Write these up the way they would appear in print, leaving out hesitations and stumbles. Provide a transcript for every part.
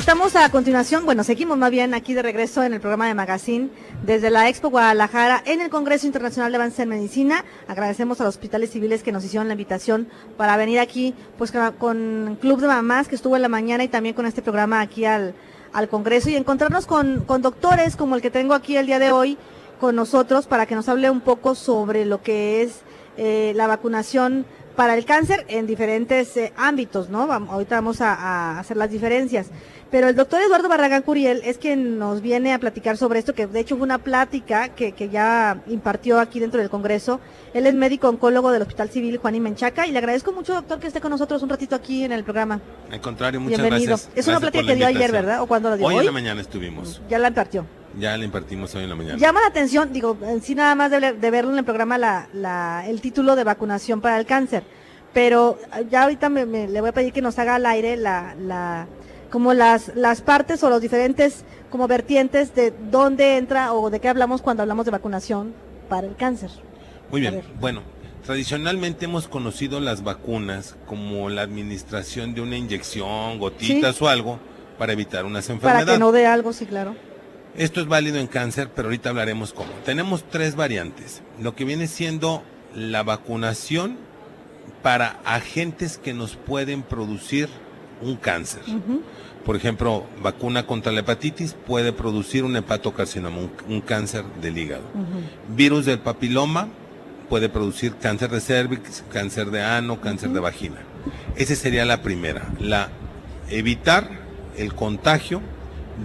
estamos a continuación, bueno, seguimos más bien aquí de regreso en el programa de Magazine desde la Expo Guadalajara en el Congreso Internacional de Avances en Medicina. Agradecemos a los hospitales civiles que nos hicieron la invitación para venir aquí, pues con Club de Mamás que estuvo en la mañana y también con este programa aquí al Congreso y encontrarnos con doctores como el que tengo aquí el día de hoy con nosotros para que nos hable un poco sobre lo que es la vacunación para el cáncer en diferentes ámbitos, ¿no? Ahorita vamos a hacer las diferencias. Pero el doctor Eduardo Barragán Curiel es quien nos viene a platicar sobre esto, que de hecho fue una plática que ya impartió aquí dentro del Congreso. Él es médico oncólogo del Hospital Civil Juan y Menchaca y le agradezco mucho, doctor, que esté con nosotros un ratito aquí en el programa. Al contrario, muchas Bienvenido. gracias. Es una plática que dio ayer, ¿verdad? ¿O cuándo la dio? Hoy en la mañana estuvimos. Ya la impartió. Ya la impartimos hoy en la mañana. Llama la atención, digo, en sí nada más de verlo en el programa el título de vacunación para el cáncer, pero ya ahorita le voy a pedir que nos haga al aire como las partes o los diferentes como vertientes de dónde entra o de qué hablamos cuando hablamos de vacunación para el cáncer. Muy bien, bueno, tradicionalmente hemos conocido las vacunas como la administración de una inyección, gotitas ¿sí? o algo para evitar unas enfermedades. Para que no dé algo, sí, claro. Esto es válido en cáncer, pero ahorita hablaremos cómo. Tenemos tres variantes. Lo que viene siendo la vacunación para agentes que nos pueden producir un cáncer. Por ejemplo, vacuna contra la hepatitis puede producir un hepatocarcinoma, un cáncer del hígado. Virus del papiloma puede producir cáncer de cérvix, cáncer de ano, cáncer de vagina. Esa sería la primera, evitar el contagio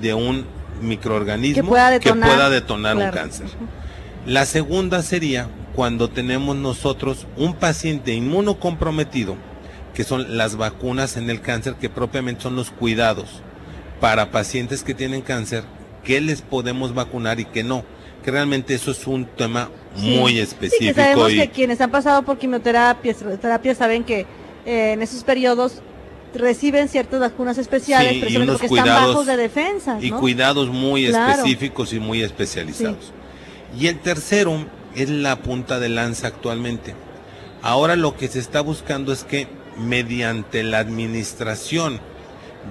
de un microorganismo que pueda detonar claro. un cáncer. La segunda sería cuando tenemos nosotros un paciente inmunocomprometido, que son las vacunas en el cáncer, que propiamente son los cuidados para pacientes que tienen cáncer, que les podemos vacunar y que no, que realmente eso es un tema muy específico. Sí, que sabemos que quienes han pasado por quimioterapia saben que en esos periodos reciben ciertas vacunas especiales, sí, precisamente porque cuidados, están bajos de defensas, ¿no? Y cuidados muy claro. específicos y muy especializados. Sí. Y el tercero es la punta de lanza actualmente. Ahora lo que se está buscando es que mediante la administración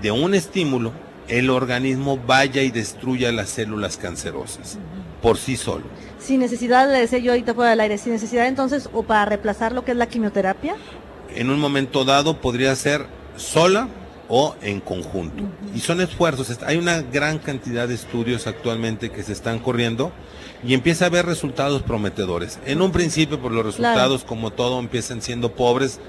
de un estímulo, el organismo vaya y destruya las células cancerosas por sí solo. Sin necesidad, le decía yo ahorita fuera del aire, sin necesidad entonces, o para reemplazar lo que es la quimioterapia. En un momento dado podría ser sola o en conjunto. Y son esfuerzos, hay una gran cantidad de estudios actualmente que se están corriendo y empieza a haber resultados prometedores. En un principio, por los resultados, claro. como todo, empiezan siendo pobres,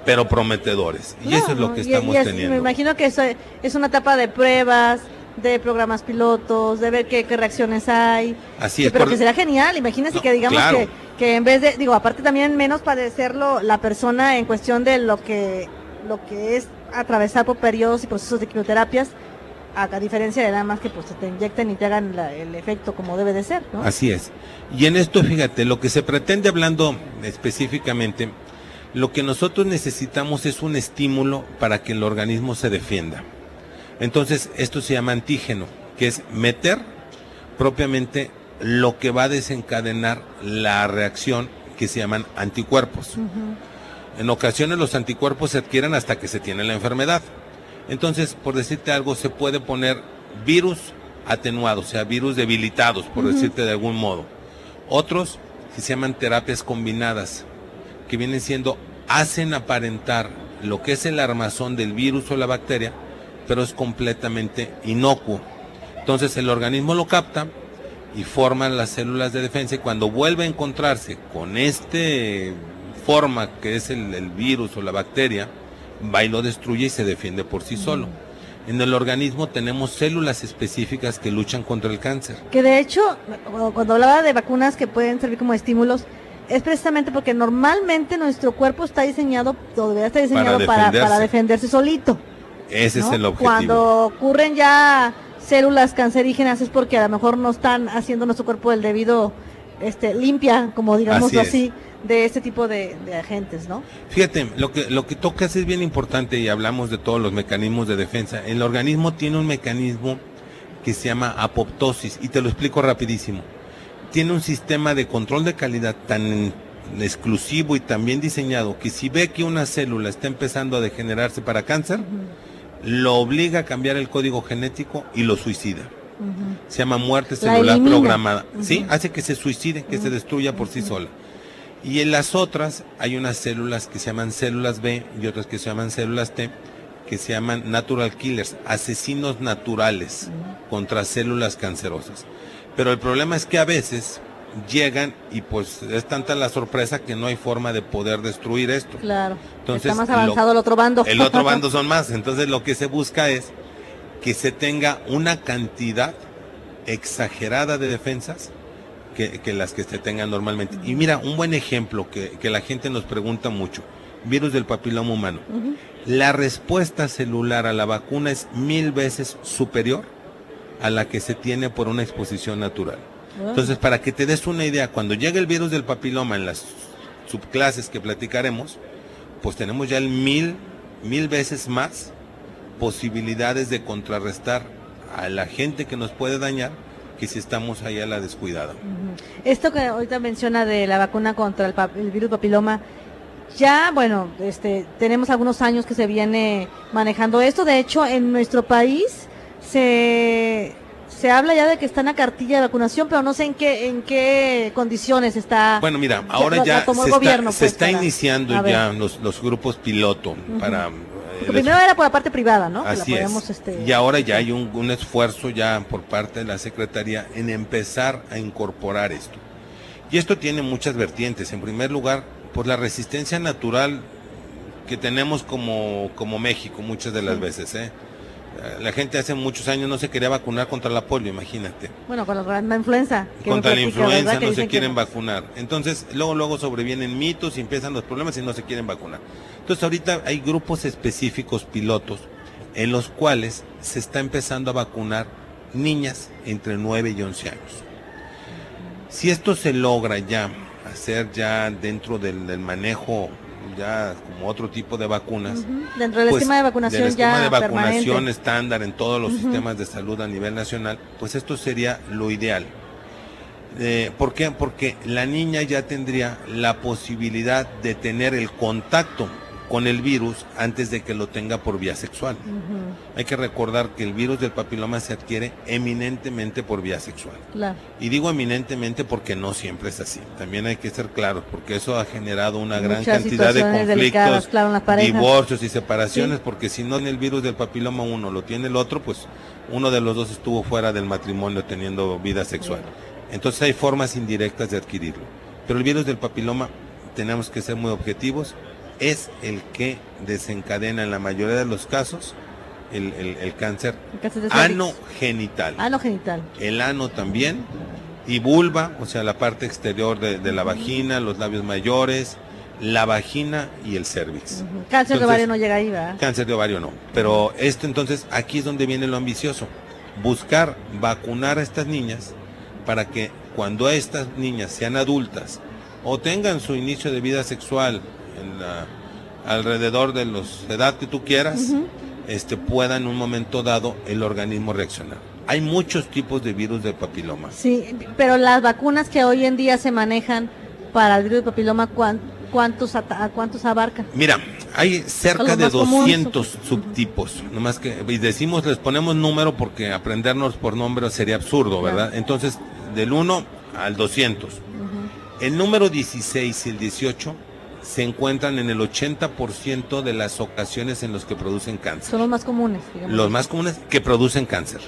pero prometedores. Y eso es lo que estamos teniendo. Me imagino que eso es una etapa de pruebas, de programas pilotos, de ver qué reacciones hay. Así es. Pero que será genial, imagínense que digamos claro. que en vez de, aparte también menos padecerlo la persona en cuestión de lo que es atravesar por periodos y procesos de quimioterapias, a diferencia de nada más que pues se te inyecten y te hagan el efecto como debe de ser, ¿no? Así es. Y en esto, fíjate, lo que se pretende, hablando específicamente, lo que nosotros necesitamos es un estímulo para que el organismo se defienda. Entonces, esto se llama antígeno, que es meter propiamente lo que va a desencadenar la reacción que se llaman anticuerpos. En ocasiones los anticuerpos se adquieren hasta que se tiene la enfermedad. Entonces, por decirte algo, se puede poner virus atenuados, o sea, virus debilitados, por decirte de algún modo. Otros que se llaman terapias combinadas, que vienen siendo, hacen aparentar lo que es el armazón del virus o la bacteria, pero es completamente inocuo. Entonces el organismo lo capta y forma las células de defensa, y cuando vuelve a encontrarse con forma que es el virus o la bacteria, va y lo destruye y se defiende por sí solo. En el organismo tenemos células específicas que luchan contra el cáncer. Que de hecho, cuando hablaba de vacunas que pueden servir como estímulos, es precisamente porque normalmente nuestro cuerpo está diseñado, o debería estar diseñado para defenderse solito. Ese es el objetivo. Cuando ocurren ya células cancerígenas es porque a lo mejor no están haciendo nuestro cuerpo el debido limpia, como digamos así, de este tipo de agentes, ¿no? Fíjate, lo que tocas es bien importante y hablamos de todos los mecanismos de defensa. El organismo tiene un mecanismo que se llama apoptosis, y te lo explico rapidísimo. Tiene un sistema de control de calidad tan exclusivo y tan bien diseñado que si ve que una célula está empezando a degenerarse para cáncer, lo obliga a cambiar el código genético y lo suicida. Se llama muerte La celular elimina. programada. ¿Sí? Hace que se suicide, que se destruya por sí sola. Y en las otras hay unas células que se llaman células B y otras que se llaman células T, que se llaman natural killers, asesinos naturales contra células cancerosas. Pero el problema es que a veces llegan y pues es tanta la sorpresa que no hay forma de poder destruir esto. Claro. Entonces, Está más avanzado el otro bando. El otro bando son más. Entonces lo que se busca es que se tenga una cantidad exagerada de defensas que las que se tengan normalmente. Y mira, un buen ejemplo que la gente nos pregunta mucho, virus del papiloma humano. La respuesta celular a la vacuna es 1000 veces superior a la que se tiene por una exposición natural. Entonces, para que te des una idea, cuando llega el virus del papiloma en las subclases que platicaremos, pues tenemos ya el mil veces más posibilidades de contrarrestar a la gente que nos puede dañar que si estamos ahí a la descuidada. Esto que ahorita menciona de la vacuna contra el virus papiloma, ya, bueno, tenemos algunos años que se viene manejando esto. De hecho, en nuestro país se habla ya de que está en la cartilla de vacunación, pero no sé en qué condiciones está. Bueno, mira, ahora ya tomó el se gobierno, está pues, para- iniciando a ver. ya los grupos piloto para... Porque primero era por la parte privada, ¿no? Así que la es. podemos, Y ahora ya hay un esfuerzo ya por parte de la Secretaría en empezar a incorporar esto. Y esto tiene muchas vertientes. En primer lugar, por la resistencia natural que tenemos como México muchas de las veces, ¿eh? La gente hace muchos años no se quería vacunar contra la polio, imagínate. Bueno, con la influenza. que Contra me la platica, influenza ¿verdad? Que no se dicen que quieren vacunar. Entonces, luego sobrevienen mitos y empiezan los problemas y no se quieren vacunar. Entonces, ahorita hay grupos específicos pilotos en los cuales se está empezando a vacunar niñas entre 9 y 11 años. Si esto se logra ya hacer ya dentro del manejo ya como otro tipo de vacunas, Dentro del pues, esquema de vacunación del esquema ya de vacunación permanente. estándar en todos los sistemas de salud a nivel nacional, pues esto sería lo ideal. ¿Por qué? Porque la niña ya tendría la posibilidad de tener el contacto con el virus antes de que lo tenga por vía sexual. Hay que recordar que el virus del papiloma se adquiere eminentemente por vía sexual. Claro. Y digo eminentemente porque no siempre es así. También hay que ser claros, porque eso ha generado una gran Muchas cantidad de situaciones delicadas, conflictos, claro, en las parejas. divorcios y separaciones, porque si no en el virus del papiloma uno lo tiene el otro, pues uno de los dos estuvo fuera del matrimonio teniendo vida sexual. Entonces hay formas indirectas de adquirirlo. Pero el virus del papiloma, tenemos que ser muy objetivos, es el que desencadena en la mayoría de los casos el cáncer El cáncer de cervix. anogenital. Anogenital. El ano también, y vulva, o sea, la parte exterior de la vagina, los labios mayores, la vagina y el cervix. Cáncer de Entonces, ovario no llega ahí, ¿verdad? Cáncer de ovario no. Pero esto entonces, aquí es donde viene lo ambicioso. Buscar vacunar a estas niñas para que cuando estas niñas sean adultas o tengan su inicio de vida sexual alrededor de la edad que tú quieras, pueda en un momento dado el organismo reaccionar. Hay muchos tipos de virus del papiloma. Sí, pero las vacunas que hoy en día se manejan para el virus del papiloma, ¿cuántos abarcan? Mira, hay cerca Los de más comunes. 200 subtipos, nomás que y decimos, les ponemos número porque aprendernos por nombre sería absurdo, ¿verdad? Entonces, del 1 al 200. El número 16 y el 18 se encuentran en el 80% de las ocasiones en los que producen cáncer. Son los más comunes, digamos. Los más comunes que producen cáncer.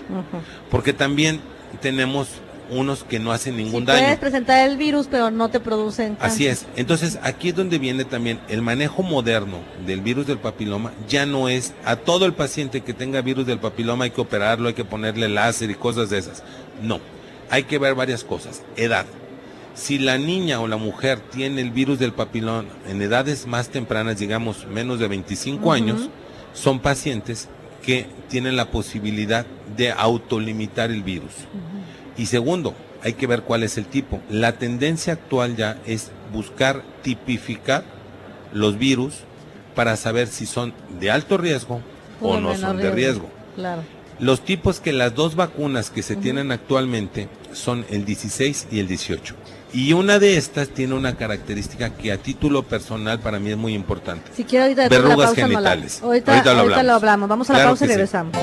Porque también tenemos unos que no hacen ningún daño. Puedes presentar el virus, pero no te producen cáncer. Así es. Entonces, aquí es donde viene también el manejo moderno del virus del papiloma. Ya no es a todo el paciente que tenga virus del papiloma hay que operarlo, hay que ponerle láser y cosas de esas. No. Hay que ver varias cosas. Edad. Si la niña o la mujer tiene el virus del papiloma en edades más tempranas, digamos menos de 25 años, son pacientes que tienen la posibilidad de autolimitar el virus. Y segundo, hay que ver cuál es el tipo. La tendencia actual ya es buscar tipificar los virus para saber si son de alto riesgo o no son de riesgo. Claro. Los tipos que las dos vacunas que se tienen actualmente son el 16 y el 18. Y una de estas tiene una característica que a título personal para mí es muy importante. Si quiero ahorita después de la verrugas pausa, genitales. Ahorita lo hablamos. Vamos a la Claro pausa y que sí. regresamos.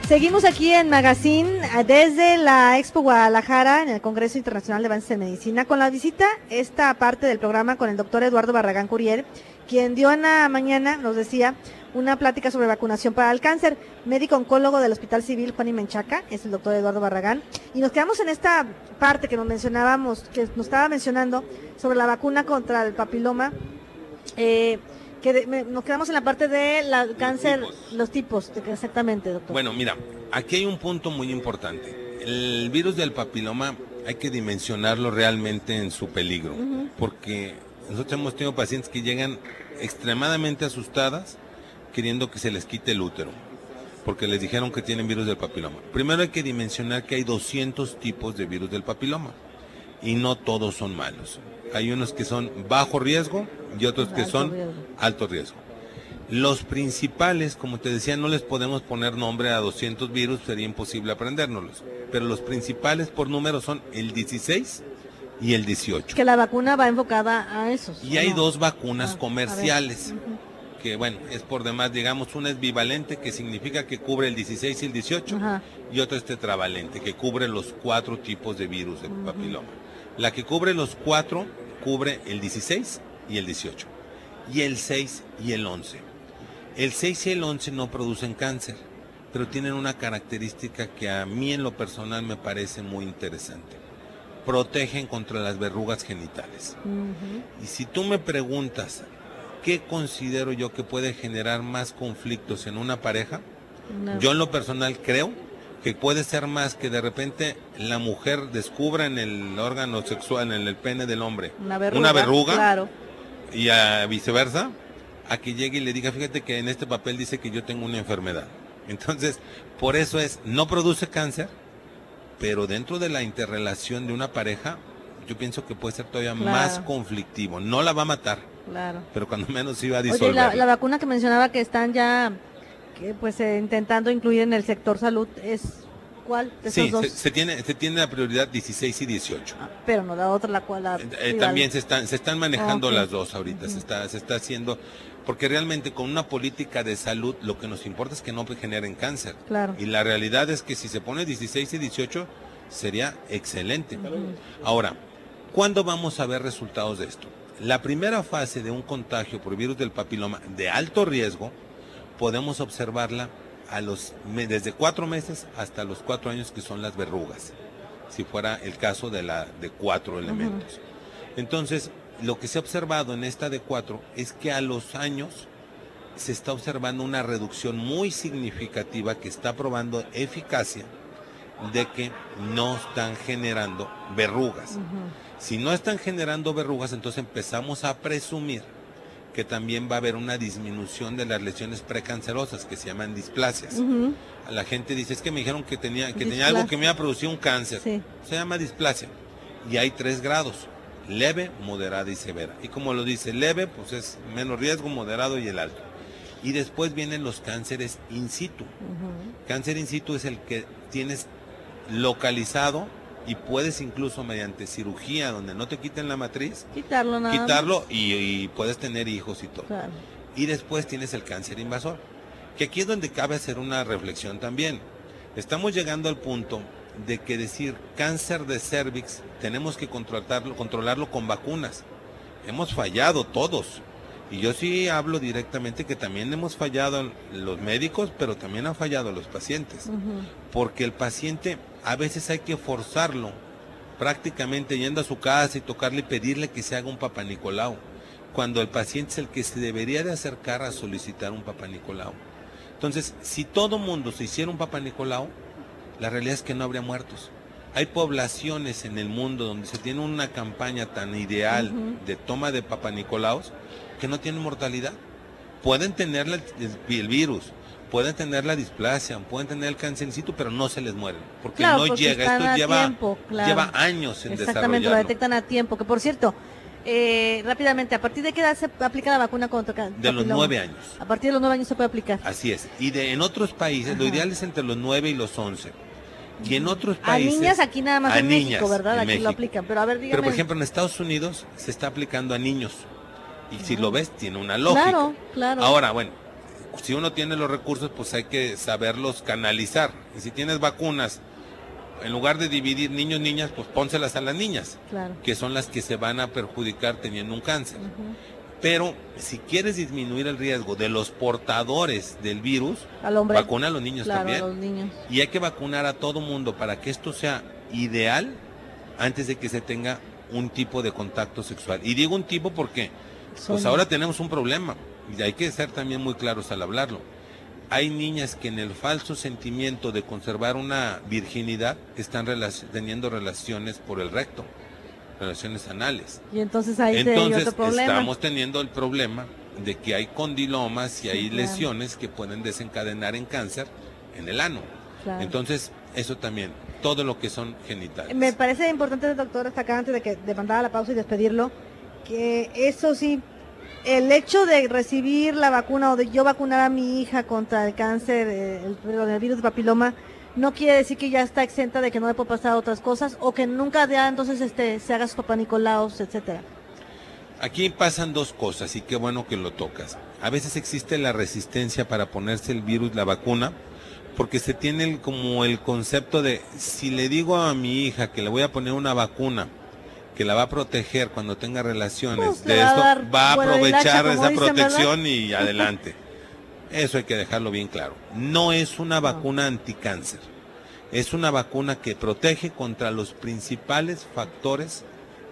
Seguimos aquí en Magazine desde la Expo Guadalajara en el Congreso Internacional de Avances en Medicina con la visita, esta parte del programa con el doctor Eduardo Barragán Curiel, quien dio en la mañana, nos decía, una plática sobre vacunación para el cáncer, médico oncólogo del Hospital Civil Juan y Menchaca, es el doctor Eduardo Barragán, y nos quedamos en esta parte que nos estaba mencionando sobre la vacuna contra el papiloma, nos quedamos en la parte de la cáncer, los tipos, exactamente, doctor. Bueno, mira, aquí hay un punto muy importante. El virus del papiloma hay que dimensionarlo realmente en su peligro, porque nosotros hemos tenido pacientes que llegan extremadamente asustadas queriendo que se les quite el útero, porque les dijeron que tienen virus del papiloma. Primero hay que dimensionar que hay 200 tipos de virus del papiloma y no todos son malos. Hay unos que son bajo riesgo y otros que son alto riesgo. Los principales, como te decía, no les podemos poner nombre a 200 virus, sería imposible aprendérnoslos. Pero los principales por número son el 16 y el 18. Que la vacuna va enfocada a esos. Y hay dos vacunas comerciales, que bueno, es por demás, digamos, una es bivalente, que significa que cubre el 16 y el 18, y otra es tetravalente, que cubre los 4 tipos de virus de papiloma. La que cubre los 4, cubre el 16 y el 18, y el 6 y el 11. El 6 y el 11 no producen cáncer, pero tienen una característica que a mí en lo personal me parece muy interesante. Protegen contra las verrugas genitales. Y si tú me preguntas, ¿qué considero yo que puede generar más conflictos en una pareja? Yo en lo personal creo que puede ser más que de repente la mujer descubra en el órgano sexual, en el pene del hombre, una verruga claro. Y viceversa, a que llegue y le diga, fíjate que en este papel dice que yo tengo una enfermedad. Entonces, por eso no produce cáncer, pero dentro de la interrelación de una pareja, yo pienso que puede ser todavía más conflictivo. No la va a matar, pero cuando menos iba a disolver. Oye, la vacuna que mencionaba que están ya intentando incluir en el sector salud, ¿es cuál de esos dos? Se tiene la prioridad 16 y 18. Pero no la otra, la cual... también se están manejando las dos ahorita, se está haciendo, porque realmente con una política de salud lo que nos importa es que no generen cáncer. Claro. Y la realidad es que si se pone 16 y 18 sería excelente. Ahora, ¿cuándo vamos a ver resultados de esto? La primera fase de un contagio por virus del papiloma de alto riesgo podemos observarla desde 4 meses hasta los 4 años, que son las verrugas, si fuera el caso de 4 elementos. Entonces, lo que se ha observado en esta de 4 es que a los años se está observando una reducción muy significativa que está probando eficacia de que no están generando verrugas. Si no están generando verrugas, entonces empezamos a presumir que también va a haber una disminución de las lesiones precancerosas, que se llaman displasias. A la gente dice, es que me dijeron que tenía algo que me iba a producir un cáncer. Se llama displasia. Y hay 3 grados, leve, moderada y severa. Y como lo dice, leve, pues es menos riesgo, moderado y el alto. Y después vienen los cánceres in situ. Cáncer in situ es el que tienes localizado y puedes incluso mediante cirugía donde no te quiten la matriz, quitarlo y puedes tener hijos y todo. Y después tienes el cáncer invasor, que aquí es donde cabe hacer una reflexión también. Estamos llegando al punto de que decir cáncer de cervix tenemos que controlarlo con vacunas. Hemos fallado todos. Y yo sí hablo directamente que también hemos fallado los médicos, pero también han fallado los pacientes. Porque el paciente a veces hay que forzarlo, prácticamente yendo a su casa y tocarle y pedirle que se haga un Papá Nicolau, cuando el paciente es el que se debería de acercar a solicitar un Papá Nicolau. Entonces, si todo mundo se hiciera un Papá Nicolau, la realidad es que no habría muertos. Hay poblaciones en el mundo donde se tiene una campaña tan ideal de toma de Papá Nicolaos que no tienen mortalidad. Pueden tener el virus, pueden tener la displasia, pueden tener el cáncer in situ, pero no se les mueren, porque no llega. Esto lleva años en desarrollarlo. Exactamente, lo detectan a tiempo. Que por cierto, rápidamente, ¿a partir de qué edad se aplica la vacuna contra De los 9 años. A partir de los 9 años se puede aplicar. Así es. Y en otros países, lo ideal es entre los 9 y los 11. Y en otros A países... niñas aquí nada más en niñas, México, ¿verdad? en Aquí México. lo aplican. Pero a ver, dígame. Pero por ejemplo en Estados Unidos se está aplicando a niños. Y si lo ves, tiene una lógica. Claro, claro. Ahora, bueno, si uno tiene los recursos, pues hay que saberlos canalizar. Y si tienes vacunas, en lugar de dividir niños, niñas, pues pónselas a las niñas. Claro. Que son las que se van a perjudicar teniendo un cáncer. Pero si quieres disminuir el riesgo de los portadores del virus, Al hombre. vacuna a los niños Claro, también. a los niños. Y hay que vacunar a todo mundo para que esto sea ideal antes de que se tenga un tipo de contacto sexual. Y digo un tipo porque pues ahora tenemos un problema y hay que ser también muy claros al hablarlo. Hay niñas que en el falso sentimiento de conservar una virginidad están teniendo relaciones por el recto, relaciones anales. Y entonces ahí hay otro problema. Estamos teniendo el problema de que hay condilomas y hay claro. lesiones que pueden desencadenar en cáncer en el ano. Claro. Entonces, eso también, todo lo que son genitales. Me parece importante, doctor, destacar antes de mandar a la pausa y despedirlo, que eso sí, el hecho de recibir la vacuna o de yo vacunar a mi hija contra el cáncer, el virus de papiloma, no quiere decir que ya está exenta de que no le puede pasar otras cosas o que nunca ya entonces se haga su papá Nicolaos, etcétera. Aquí pasan dos cosas y qué bueno que lo tocas. A veces existe la resistencia para ponerse el virus, la vacuna, porque se tiene como el concepto de si le digo a mi hija que le voy a poner una vacuna que la va a proteger cuando tenga relaciones pues de esto, va a aprovechar esa dicen, protección ¿verdad? y adelante. Eso hay que dejarlo bien claro. No es una vacuna anticáncer. Es una vacuna que protege contra los principales factores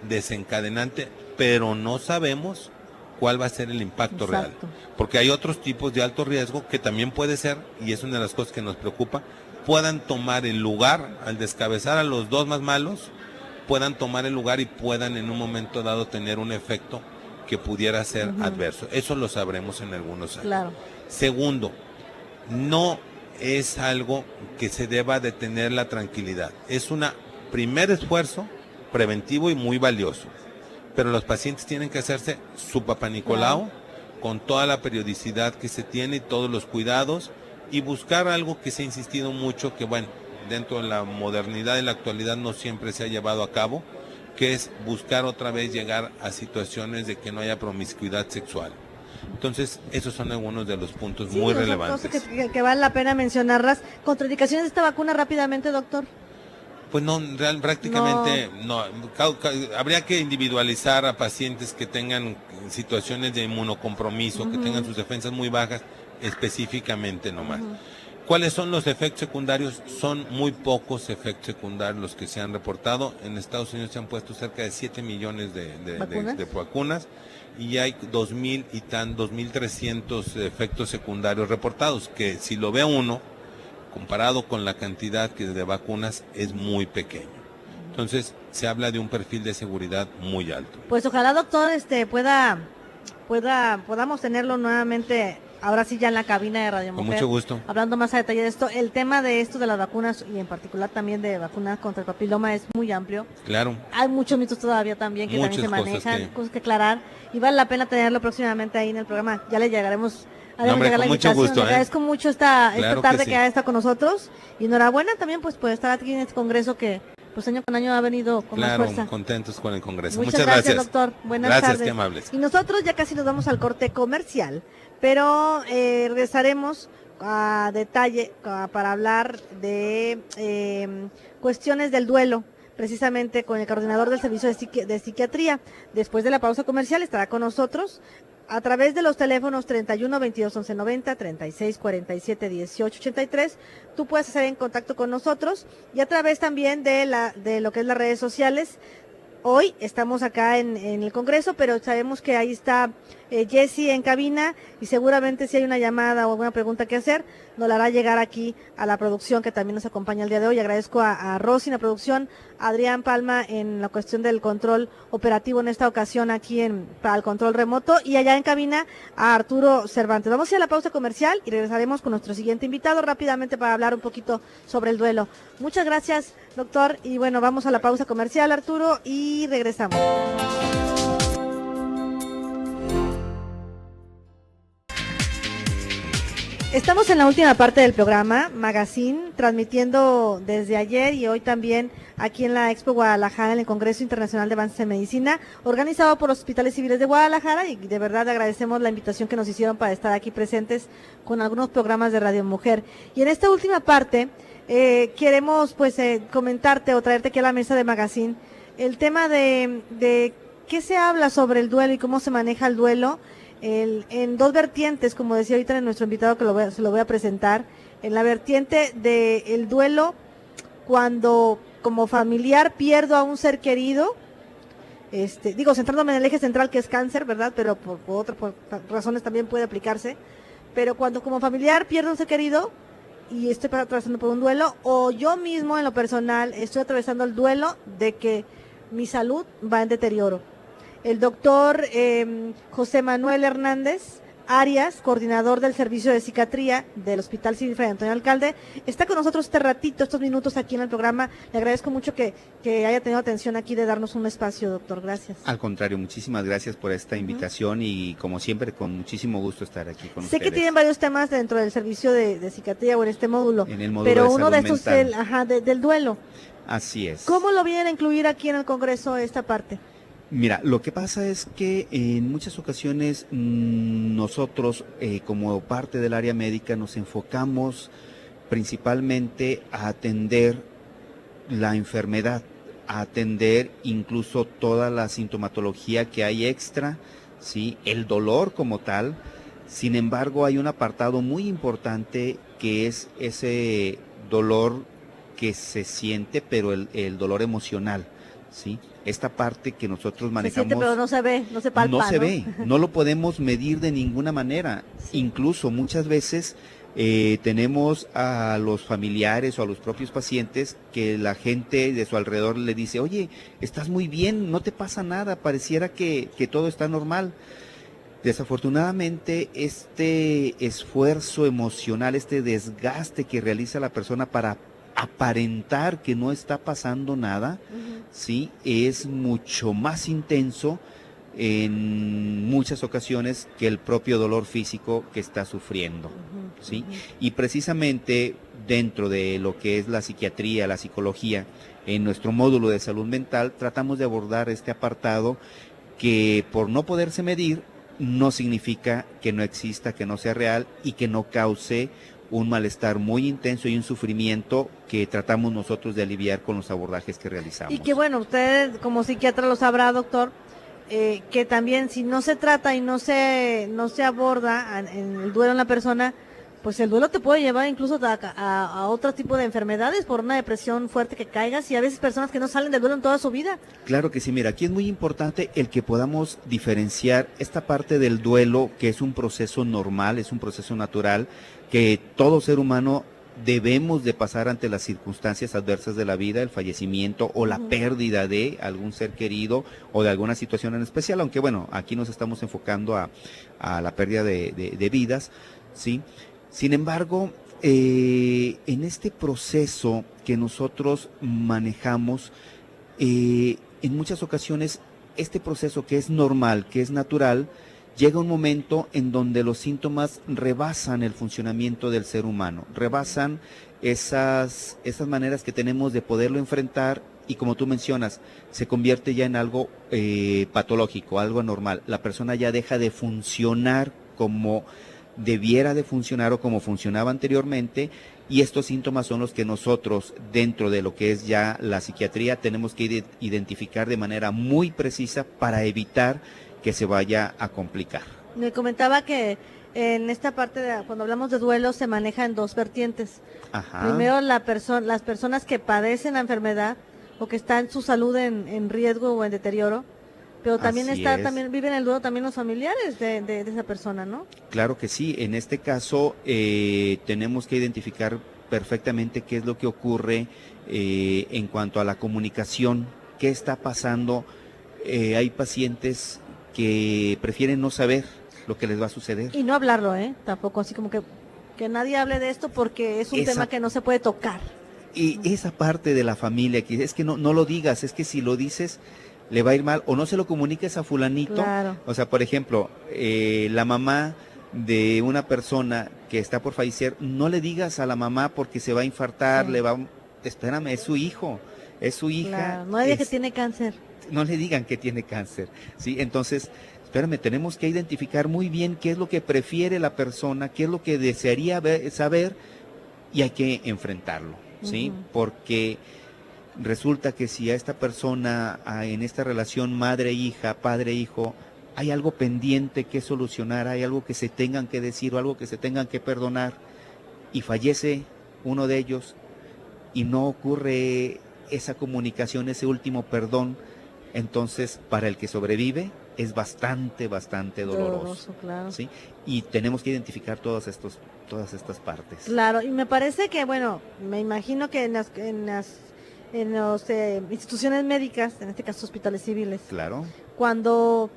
desencadenantes, pero no sabemos cuál va a ser el impacto real. Porque hay otros tipos de alto riesgo que también puede ser, y es una de las cosas que nos preocupa, puedan tomar el lugar, al descabezar a los dos más malos, puedan tomar el lugar y puedan en un momento dado tener un efecto que pudiera ser adverso. Eso lo sabremos en algunos años. Claro. Segundo, no es algo que se deba de tener la tranquilidad. Es un primer esfuerzo preventivo y muy valioso. Pero los pacientes tienen que hacerse su Papá Nicolau con toda la periodicidad que se tiene y todos los cuidados y buscar algo que se ha insistido mucho, que bueno, dentro de la modernidad y la actualidad no siempre se ha llevado a cabo, que es buscar otra vez llegar a situaciones de que no haya promiscuidad sexual. Entonces, esos son algunos de los puntos muy relevantes. Cosas que vale la pena mencionarlas. ¿Contraindicaciones de esta vacuna rápidamente, doctor? Pues no, prácticamente no. Habría que individualizar a pacientes que tengan situaciones de inmunocompromiso, que tengan sus defensas muy bajas, específicamente nomás. ¿Cuáles son los efectos secundarios? Son muy pocos efectos secundarios los que se han reportado. En Estados Unidos se han puesto cerca de 7 millones de vacunas y hay 2.300 efectos secundarios reportados, que si lo ve uno, comparado con la cantidad de vacunas, es muy pequeño. Entonces, se habla de un perfil de seguridad muy alto. Pues ojalá, doctor, podamos tenerlo nuevamente, ahora sí ya en la cabina de Radio Mujer. Con mucho gusto. Hablando más a detalle de esto. El tema de esto de las vacunas, y en particular también de vacunas contra el papiloma, es muy amplio. Claro. Hay muchos mitos todavía también que también se manejan, cosas que aclarar, y vale la pena tenerlo próximamente ahí en el programa. Ya le llegaremos. Con mucho gusto. Le agradezco mucho esta tarde que ha estado con nosotros, y enhorabuena también pues por estar aquí en este congreso que pues año con año ha venido con más fuerza. Contentos con el congreso. Muchas gracias, doctor. Buenas tardes. Gracias, qué amables. Y nosotros ya casi nos vamos al corte comercial, pero regresaremos a detalle para hablar de cuestiones del duelo, precisamente con el coordinador del servicio de psiquiatría. Después de la pausa comercial estará con nosotros a través de los teléfonos 31 22 11 90, 36 47 18 83. Tú puedes estar en contacto con nosotros, y a través también de lo que es las redes sociales. Hoy estamos acá en el Congreso, pero sabemos que ahí está Jessy en cabina, y seguramente si hay una llamada o alguna pregunta que hacer, nos la hará llegar aquí a la producción, que también nos acompaña el día de hoy. Agradezco a Rosy en la producción, a Adrián Palma en la cuestión del control operativo en esta ocasión aquí para el control remoto, y allá en cabina a Arturo Cervantes. Vamos a ir a la pausa comercial y regresaremos con nuestro siguiente invitado rápidamente para hablar un poquito sobre el duelo. Muchas gracias, doctor, y bueno, vamos a la pausa comercial, Arturo, y regresamos. Estamos en la última parte del programa Magazine, transmitiendo desde ayer y hoy también aquí en la Expo Guadalajara, en el Congreso Internacional de Avances en Medicina, organizado por los Hospitales Civiles de Guadalajara, y de verdad agradecemos la invitación que nos hicieron para estar aquí presentes con algunos programas de Radio Mujer. Y en esta última parte queremos comentarte o traerte aquí a la mesa de Magazine el tema de qué se habla sobre el duelo y cómo se maneja el duelo. En dos vertientes, como decía ahorita nuestro invitado que se lo voy a presentar, en la vertiente del duelo cuando como familiar pierdo a un ser querido, centrándome en el eje central que es cáncer, ¿verdad? Pero por razones también puede aplicarse, pero cuando como familiar pierdo a un ser querido y estoy atravesando por un duelo, o yo mismo en lo personal estoy atravesando el duelo de que mi salud va en deterioro. El doctor José Manuel Hernández Arias, coordinador del Servicio de Psiquiatría del Hospital Civil Fray Antonio Alcalde, está con nosotros estos minutos aquí en el programa. Le agradezco mucho que haya tenido atención aquí de darnos un espacio, doctor. Gracias. Al contrario, muchísimas gracias por esta invitación y como siempre, con muchísimo gusto estar aquí con ustedes. Sé que tienen varios temas dentro del servicio de psiquiatría o en este módulo, en el módulo pero de uno de estos mental. del duelo. Así es. ¿Cómo lo vienen a incluir aquí en el Congreso esta parte? Mira, lo que pasa es que en muchas ocasiones nosotros como parte del área médica nos enfocamos principalmente a atender la enfermedad, a atender incluso toda la sintomatología que hay extra, ¿sí? El dolor como tal. Sin embargo, hay un apartado muy importante que es ese dolor que se siente, pero el dolor emocional, ¿sí? Esta parte que nosotros manejamos. Se siente, pero no se ve, no se palpa. No se ve, no lo podemos medir de ninguna manera. Sí. Incluso muchas veces tenemos a los familiares o a los propios pacientes que la gente de su alrededor le dice, oye, estás muy bien, no te pasa nada, pareciera que todo está normal. Desafortunadamente, este esfuerzo emocional, este desgaste que realiza la persona para aparentar que no está pasando nada, sí, es mucho más intenso en muchas ocasiones que el propio dolor físico que está sufriendo, sí, y precisamente dentro de lo que es la psiquiatría, la psicología, en nuestro módulo de salud mental tratamos de abordar este apartado que por no poderse medir no significa que no exista, que no sea real y que no cause un malestar muy intenso y un sufrimiento que tratamos nosotros de aliviar con los abordajes que realizamos. Y que bueno, usted como psiquiatra lo sabrá, doctor, que también si no se trata y no se aborda en el duelo en la persona, pues el duelo te puede llevar incluso a otro tipo de enfermedades por una depresión fuerte que caigas, y a veces personas que no salen del duelo en toda su vida. Claro que sí, mira, aquí es muy importante el que podamos diferenciar esta parte del duelo, que es un proceso normal, es un proceso natural, que todo ser humano debemos de pasar ante las circunstancias adversas de la vida, el fallecimiento o la pérdida de algún ser querido o de alguna situación en especial, aunque bueno, aquí nos estamos enfocando a la pérdida de vidas, ¿sí? Sin embargo, en este proceso que nosotros manejamos, en muchas ocasiones, este proceso que es normal, que es natural, llega un momento en donde los síntomas rebasan el funcionamiento del ser humano, rebasan esas maneras que tenemos de poderlo enfrentar y, como tú mencionas, se convierte ya en algo patológico, algo anormal. La persona ya deja de funcionar como debiera de funcionar o como funcionaba anteriormente, y estos síntomas son los que nosotros, dentro de lo que es ya la psiquiatría, tenemos que identificar de manera muy precisa para evitar que se vaya a complicar. Me comentaba que en esta parte, cuando hablamos de duelo, se maneja en dos vertientes. Ajá. Primero, las personas que padecen la enfermedad o que están su salud en riesgo o en deterioro, pero también también viven el duelo también los familiares de esa persona, ¿no? Claro que sí. En este caso tenemos que identificar perfectamente qué es lo que ocurre en cuanto a la comunicación, qué está pasando. Hay pacientes que prefieren no saber lo que les va a suceder. Y no hablarlo, tampoco así como que nadie hable de esto porque es un tema que no se puede tocar. Y esa parte de la familia, que es que no lo digas, es que si lo dices le va a ir mal, o no se lo comuniques a fulanito. Claro. O sea, por ejemplo, la mamá de una persona que está por fallecer, no le digas a la mamá porque se va a infartar, Sí. espérame, es su hijo, es su hija. Claro, no diga que tiene cáncer. No le digan que tiene cáncer, ¿sí? Entonces, espérame, tenemos que identificar muy bien qué es lo que prefiere la persona, qué es lo que desearía saber, y hay que enfrentarlo, ¿sí? Ujú. Porque resulta que si a esta persona, en esta relación madre-hija, padre-hijo, hay algo pendiente que solucionar, hay algo que se tengan que decir o algo que se tengan que perdonar, y fallece uno de ellos y no ocurre esa comunicación, ese último perdón, entonces para el que sobrevive es bastante doloroso, Claro. ¿sí? Y tenemos que identificar todas estas partes. Claro, y me parece que, bueno, me imagino que en las instituciones médicas, en este caso hospitales civiles, Claro. cuando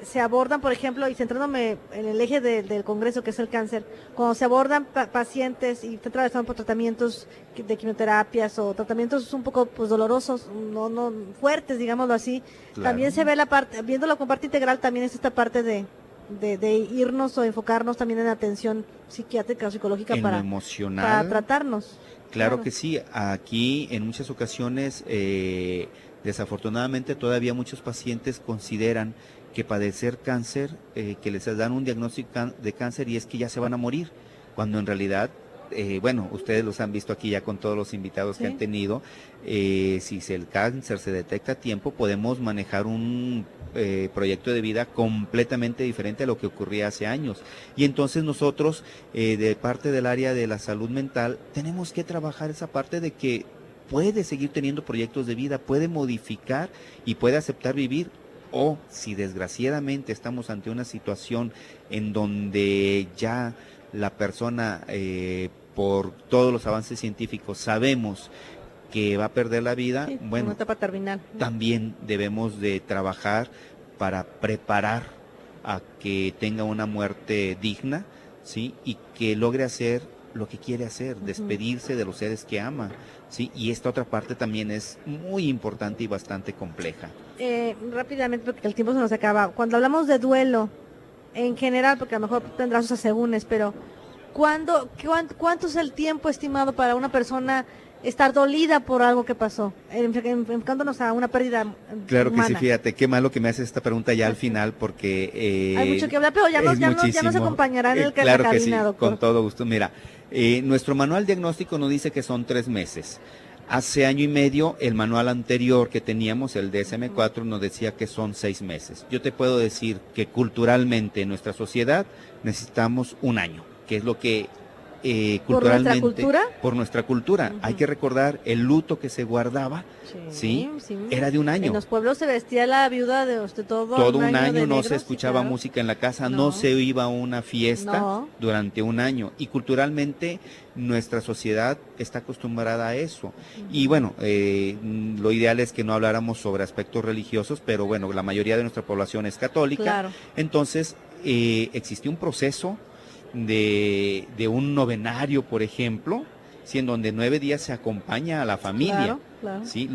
se abordan, por ejemplo, y centrándome en el eje del Congreso, que es el cáncer, cuando se abordan pacientes y están atravesando por tratamientos de quimioterapias o tratamientos un poco pues dolorosos, no fuertes, digámoslo así, Claro. también se ve la parte, viéndolo con parte integral, también es esta parte de irnos o enfocarnos también en atención psiquiátrica o psicológica En lo para emocional. tratarnos. Claro que sí, aquí en muchas ocasiones, desafortunadamente todavía muchos pacientes consideran que padecer cáncer, que les dan un diagnóstico de cáncer y es que ya se van a morir, cuando en realidad, bueno, ustedes los han visto aquí ya con todos los invitados que Sí. han tenido, si el cáncer se detecta a tiempo, podemos manejar un proyecto de vida completamente diferente a lo que ocurría hace años. Y entonces nosotros, de parte del área de la salud mental, tenemos que trabajar esa parte de que puede seguir teniendo proyectos de vida, puede modificar y puede aceptar vivir. O si desgraciadamente estamos ante una situación en donde ya la persona, por todos los avances científicos, sabemos que va a perder la vida, Sí, bueno, una etapa terminal. también debemos de trabajar para preparar a que tenga una muerte digna, ¿sí? Y que logre hacer lo que quiere hacer, despedirse de los seres que ama, ¿sí? Y esta otra parte también es muy importante y bastante compleja. Rápidamente, porque el tiempo se nos acaba. Cuando hablamos de duelo, en general, porque a lo mejor tendrá sus asegúnes, pero ¿cuánto es el tiempo estimado para una persona estar dolida por algo que pasó? Enfocándonos a una pérdida Claro que sí, humana. fíjate, qué malo que me haces esta pregunta ya al final porque... Hay mucho que hablar, pero ya nos muchísimo. acompañará en Claro la que cabina, sí, doctor. con todo gusto. Mira, nuestro manual diagnóstico nos dice que son 3 meses. Hace año y medio, el manual anterior que teníamos, el DSM-4, nos decía que son 6 meses. Yo te puedo decir que culturalmente en nuestra sociedad necesitamos un año, que es lo que culturalmente... ¿Por nuestra cultura? Por nuestra cultura. Ujú. Hay que recordar el luto que se guardaba, ¿sí? Era de un año. En los pueblos se vestía la viuda de todo Un año de no negro, se sí, escuchaba claro. música en la casa, No. no se iba a una fiesta No. durante un año. Y culturalmente nuestra sociedad está acostumbrada a eso. Y bueno, lo ideal es que no habláramos sobre aspectos religiosos, pero bueno, la mayoría de nuestra población es católica. Claro. Entonces, existió un proceso de un novenario, por ejemplo, ¿sí? En donde 9 días se acompaña a la familia. Claro. ¿Sí?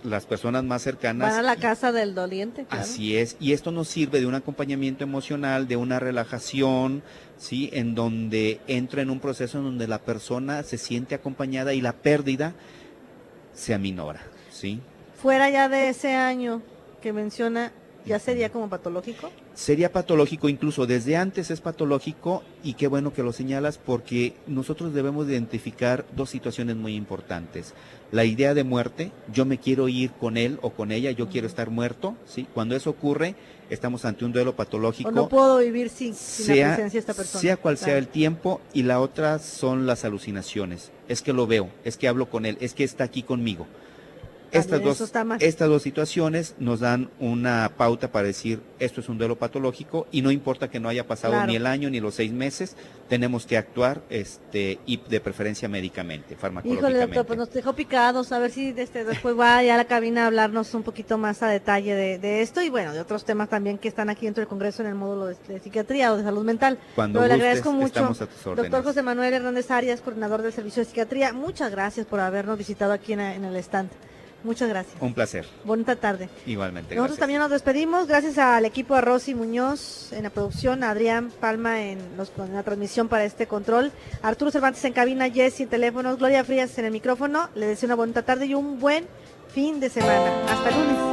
Las personas más cercanas. Van a la casa del doliente, claro. Así es, y esto nos sirve de un acompañamiento emocional, de una relajación, ¿sí? En donde entra en un proceso en donde la persona se siente acompañada y la pérdida se aminora, ¿sí? Fuera ya de ese año que menciona, ¿ya sería como patológico? Sería patológico, incluso desde antes es patológico, y qué bueno que lo señalas porque nosotros debemos de identificar 2 situaciones muy importantes. La idea de muerte, yo me quiero ir con él o con ella, yo quiero estar muerto, ¿sí? Cuando eso ocurre, estamos ante un duelo patológico. O no puedo vivir sin la presencia de esta persona. Sea cual sea Claro. el tiempo, y la otra son las alucinaciones. Es que lo veo, es que hablo con él, es que está aquí conmigo. También eso está mal. Estas 2 situaciones nos dan una pauta para decir esto es un duelo patológico, y no importa que no haya pasado Claro. ni el año ni los 6 meses, tenemos que actuar y de preferencia médicamente, Híjole, farmacológicamente. doctor, pues nos dejó picados, a ver si después va ya a la cabina a hablarnos un poquito más a detalle de esto y bueno, de otros temas también que están aquí dentro del Congreso en el módulo de psiquiatría o de salud mental. Cuando Pero le gustes, agradezco mucho, estamos a tus órdenes. doctor José Manuel Hernández Arias, coordinador del Servicio de Psiquiatría, muchas gracias por habernos visitado aquí en el stand. Muchas gracias. Un placer. Bonita tarde. Igualmente. Nosotros gracias. también nos despedimos. Gracias al equipo de Rosy Muñoz en la producción, a Adrián Palma en la transmisión para este control, Arturo Cervantes en cabina, Jessy en teléfonos, Gloria Frías en el micrófono. Le deseo una bonita tarde y un buen fin de semana. Hasta el lunes.